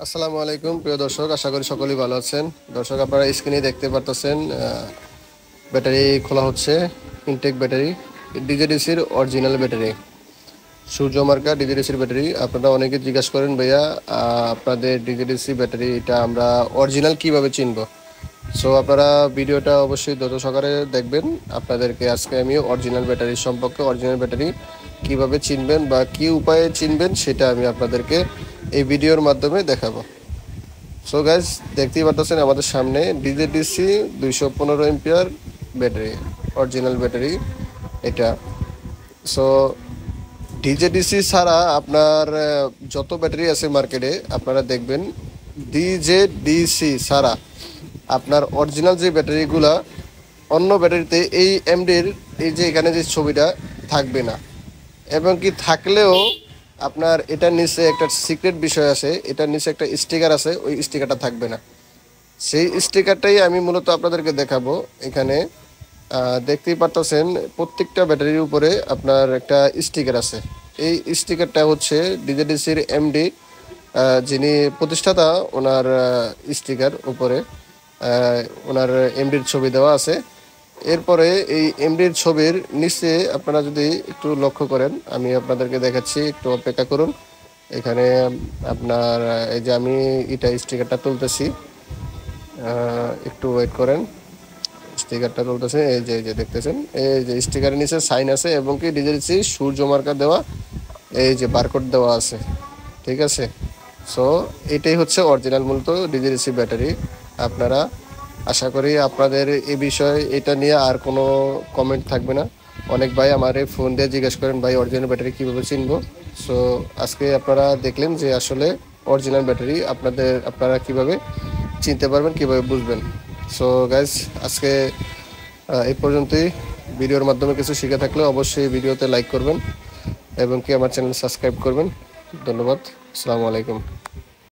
আসসালামু আলাইকুম প্রিয় দর্শক, আশা করি সকলেই ভালো আছেন। দর্শক, আপনারা স্ক্রিনে দেখতে পারতেছেন ব্যাটারি খোলা হচ্ছে। ইনটেক ব্যাটারি, ডিজেডিসির অরিজিনাল ব্যাটারি, সূর্য মার্কা ডিজেডিসির ব্যাটারি। আপনারা অনেকে জিজ্ঞাসা করেন, ভাইয়া আপনাদের ডিজেডিসি ব্যাটারি এটা আমরা অরিজিনাল কিভাবে চিনব? সো আপনারা ভিডিওটা অবশ্যই ধৈর্য সহকারে দেখবেন। আপনাদেরকে আজকে আমি অরিজিনাল ব্যাটারি সম্পর্কে, অরিজিনাল ব্যাটারি কিভাবে চিনবেন বা কি উপায়ে চিনবেন সেটা আমি আপনাদেরকে এই ভিডিওর মাধ্যমে দেখাবো। সো গাইজ, দেখতেই পাচ্ছেন আমাদের সামনে DJDC 215 ampere battery, original battery এটা। সো ডিজেডিসি ছাড়া আপনার যত ব্যাটারি আছে মার্কেটে আপনারা দেখবেন, ডিজেডিসি ছাড়া আপনার অরিজিনাল যে ব্যাটারিগুলা অন্য ব্যাটারিতে এই এমডির এই যে এখানে যে ছবিটা থাকবে না, এবং কি থাকলেও আপনার এটার নিচে একটা সিক্রেট বিষয় আছে, এটার নিচে একটা স্টিকার আছে, ওই স্টিকারটা থাকবে না। সেই স্টিকারটাই আমি মূলত আপনাদেরকে দেখাবো। এখানে দেখতেই পারতেছেন প্রত্যেকটা ব্যাটারির উপরে আপনার একটা স্টিকার আছে। এই স্টিকারটা হচ্ছে ডিজেডিসির এমডি, যিনি প্রতিষ্ঠাতা, ওনার স্টিকার উপরে ওনার এমডির ছবি দেওয়া আছে। এরপরে এই এমডির ছবির নিচে আপনারা যদি একটু লক্ষ্য করেন, আমি আপনাদেরকে দেখাচ্ছি, একটু অপেক্ষা করুন। এখানে আপনার এই যে আমি এটা স্টিকারটা তুলতেছি, একটু ওয়েট করেন। স্টিকারটা তুলতেছে, এই যে দেখতেছেন, এই যে স্টিকারের নিচে সাইন আছে এবং কি ডিজেডিসি সূর্য মার্কা দেওয়া, এই যে বারকোড দেওয়া আছে, ঠিক আছে। সো এটাই হচ্ছে অরিজিনাল মূলত ডিজেডিসি ব্যাটারি। আপনারা, আশা করি আপনাদের এই বিষয়ে এটা নিয়ে আর কোনো কমেন্ট থাকবে না। অনেক ভাই আমার ফোন দিয়ে জিজ্ঞেস করেন, ভাই অরিজিনাল ব্যাটারি কীভাবে চিনবো? সো আজকে আপনারা দেখলেন যে আসলে অরিজিনাল ব্যাটারি আপনারা কিভাবে চিনতে পারবেন, কিভাবে বুঝবেন। সো গাইজ, আজকে এই পর্যন্তই। ভিডিওর মাধ্যমে কিছু শিখে থাকলে অবশ্যই ভিডিওতে লাইক করবেন এবং কি আমার চ্যানেল সাবস্ক্রাইব করবেন। ধন্যবাদ। আসসালামু আলাইকুম।